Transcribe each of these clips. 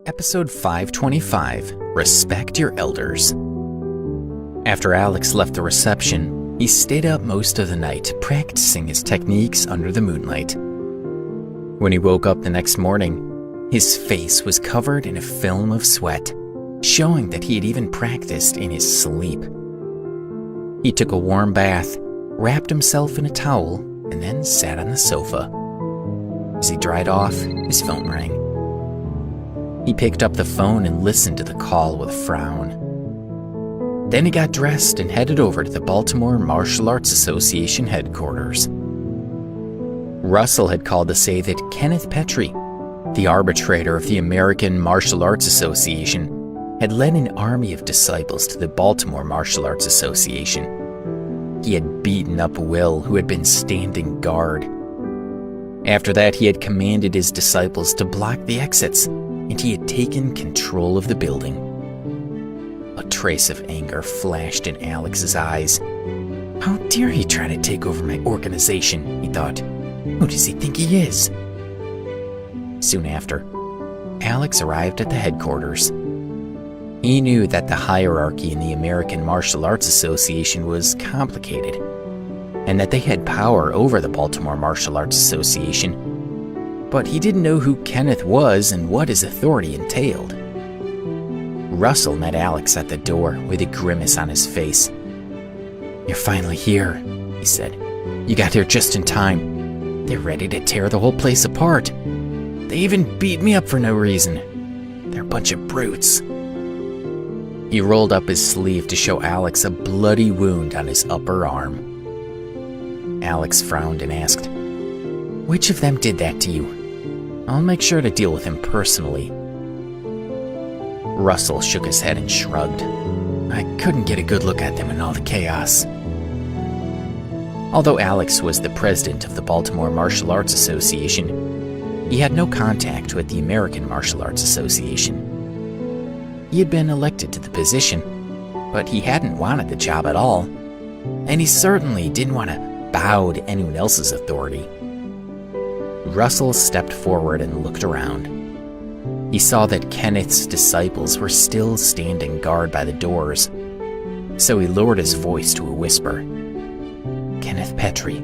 Episode 525, Respect Your Elders. After Alex left the reception, he stayed up most of the night practicing his techniques under the moonlight. When he woke up the next morning, his face was covered in a film of sweat, showing that he had even practiced in his sleep. He took a warm bath, wrapped himself in a towel, and then sat on the sofa. As he dried off, his phone rang. He picked up the phone and listened to the call with a frown. Then he got dressed and headed over to the Baltimore Martial Arts Association headquarters. Russell had called to say that Kenneth Petrie, the arbitrator of the American Martial Arts Association, had led an army of disciples to the Baltimore Martial Arts Association. He had beaten up Will, who had been standing guard. After that, he had commanded his disciples to block the exits, and he had taken control of the building. A trace of anger flashed in Alex's eyes. How dare he try to take over my organization, he thought. Who does he think he is? Soon after, Alex arrived at the headquarters. He knew that the hierarchy in the American Martial Arts Association was complicated, and that they had power over the Baltimore Martial Arts Association, but he didn't know who Kenneth was and what his authority entailed. Russell met Alex at the door with a grimace on his face. You're finally here, he said. You got here just in time. They're ready to tear the whole place apart. They even beat me up for no reason. They're a bunch of brutes. He rolled up his sleeve to show Alex a bloody wound on his upper arm. Alex frowned and asked, Which of them did that to you? I'll make sure to deal with him personally. Russell shook his head and shrugged. I couldn't get a good look at them in all the chaos. Although Alex was the president of the Baltimore Martial Arts Association, he had no contact with the American Martial Arts Association. He had been elected to the position, but he hadn't wanted the job at all, and he certainly didn't want to bow to anyone else's authority. Russell stepped forward and looked around. He saw that Kenneth's disciples were still standing guard by the doors, so he lowered his voice to a whisper. Kenneth Petrie,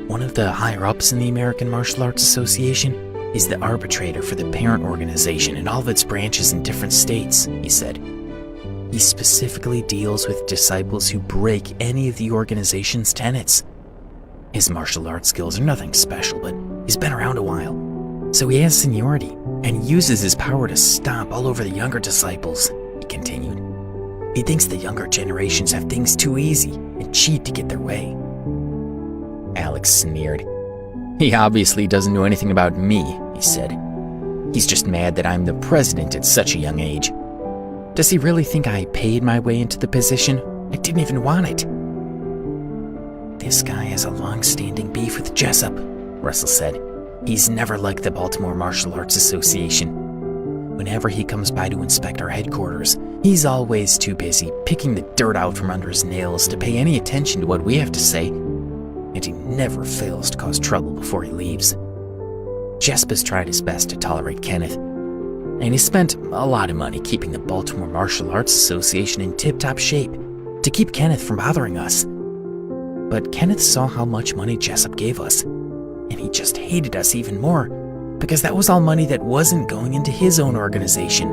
one of the higher-ups in the American Martial Arts Association, is the arbitrator for the parent organization and all of its branches in different states, he said. He specifically deals with disciples who break any of the organization's tenets. His martial arts skills are nothing special, but he's been around a while, so he has seniority, and uses his power to stomp all over the younger disciples, he continued. He thinks the younger generations have things too easy and cheat to get their way. Alex sneered. He obviously doesn't know anything about me, he said. He's just mad that I'm the president at such a young age. Does he really think I paid my way into the position? I didn't even want it. This guy has a long-standing beef with Jessup, Russell said. He's never liked the Baltimore Martial Arts Association. Whenever he comes by to inspect our headquarters, he's always too busy picking the dirt out from under his nails to pay any attention to what we have to say, and he never fails to cause trouble before he leaves. Jessup has tried his best to tolerate Kenneth, and he spent a lot of money keeping the Baltimore Martial Arts Association in tip-top shape to keep Kenneth from bothering us. But Kenneth saw how much money Jessup gave us, and he just hated us even more, because that was all money that wasn't going into his own organization.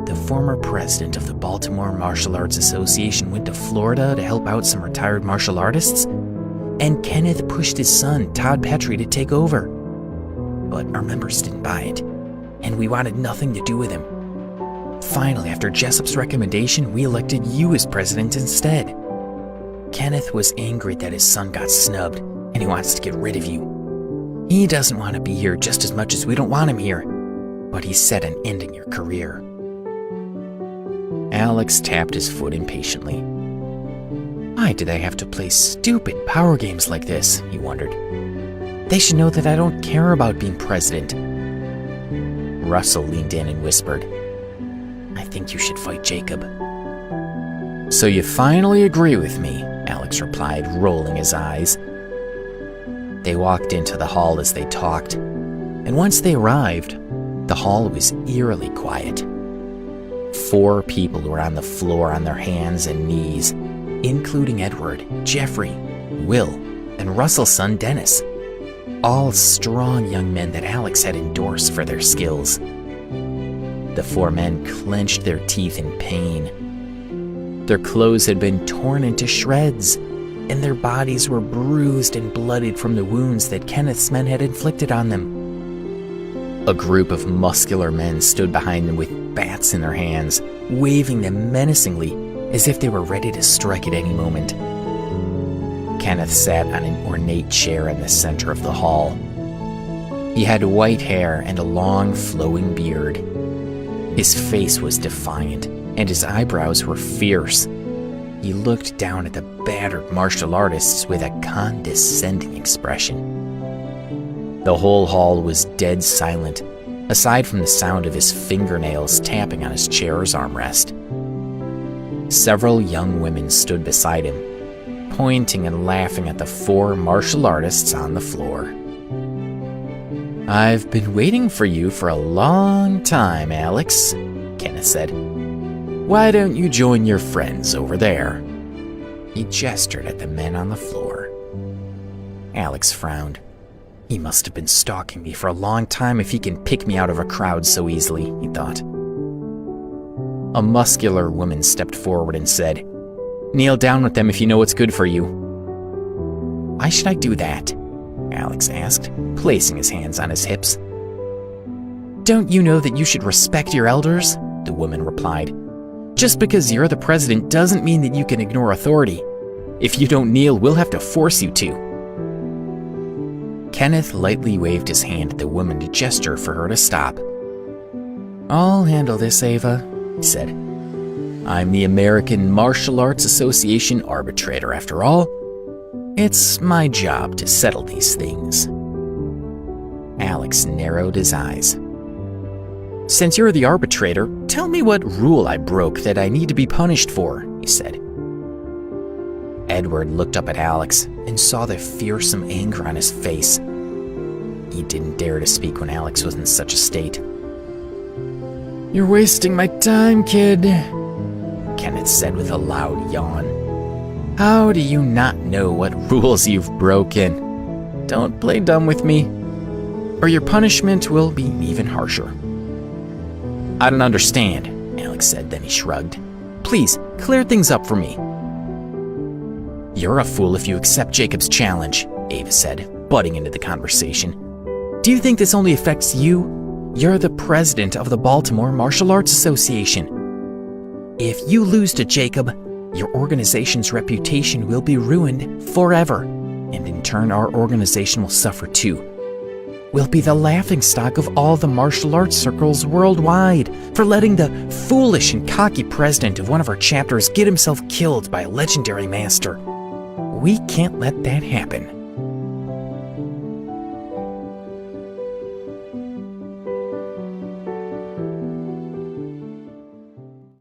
The former president of the Baltimore Martial Arts Association went to Florida to help out some retired martial artists, and Kenneth pushed his son, Todd Petrie, to take over. But our members didn't buy it, and we wanted nothing to do with him. Finally, after Jessup's recommendation, we elected you as president instead. Kenneth was angry that his son got snubbed, and he wants to get rid of you. He doesn't want to be here just as much as we don't want him here, but he's set on ending your career. Alex tapped his foot impatiently. Why do they have to play stupid power games like this, he wondered. They should know that I don't care about being president. Russell leaned in and whispered, I think you should fight Jacob. So you finally agree with me, Alex replied, rolling his eyes. They walked into the hall as they talked, and once they arrived, The hall was eerily quiet. 4 people were on the floor on their hands and knees, including Edward, Jeffrey, Will, and Russell's son Dennis. All strong young men that Alex had endorsed for their skills. The 4 men clenched their teeth in pain. Their clothes had been torn into shreds, and their bodies were bruised and bloodied from the wounds that Kenneth's men had inflicted on them. A group of muscular men stood behind them with bats in their hands, waving them menacingly as if they were ready to strike at any moment. Kenneth sat on an ornate chair in the center of the hall. He had white hair and a long, flowing beard. His face was defiant, and his eyebrows were fierce. He looked down at the battered martial artists with a condescending expression. The whole hall was dead silent, aside from the sound of his fingernails tapping on his chair's armrest. Several young women stood beside him, pointing and laughing at the 4 martial artists on the floor. "I've been waiting for you for a long time, Alex," Kenneth said. "Why don't you join your friends over there?" He gestured at the men on the floor. Alex frowned. He must have been stalking me for a long time if he can pick me out of a crowd so easily, he thought. A muscular woman stepped forward and said, "Kneel down with them if you know what's good for you." "Why should I do that?" Alex asked, placing his hands on his hips. "Don't you know that you should respect your elders?" the woman replied. "Just because you're the president doesn't mean that you can ignore authority. If you don't kneel, we'll have to force you to." Kenneth lightly waved his hand at the woman to gesture for her to stop. "I'll handle this, Ava," he said. "I'm the American Martial Arts Association arbitrator, after all. It's my job to settle these things." Alex narrowed his eyes. "Since you're the arbitrator, tell me what rule I broke that I need to be punished for," he said. Edward looked up at Alex and saw the fearsome anger on his face. He didn't dare to speak when Alex was in such a state. "You're wasting my time, kid," Kenneth said with a loud yawn. "How do you not know what rules you've broken? Don't play dumb with me, or your punishment will be even harsher." "I don't understand," Alex said, then he shrugged. "Please, clear things up for me." "You're a fool if you accept Jacob's challenge," Ava said, butting into the conversation. "Do you think this only affects you? You're the president of the Baltimore Martial Arts Association. If you lose to Jacob, your organization's reputation will be ruined forever, and in turn our organization will suffer too. We'll be the laughingstock of all the martial arts circles worldwide for letting the foolish and cocky president of one of our chapters get himself killed by a legendary master. We can't let that happen."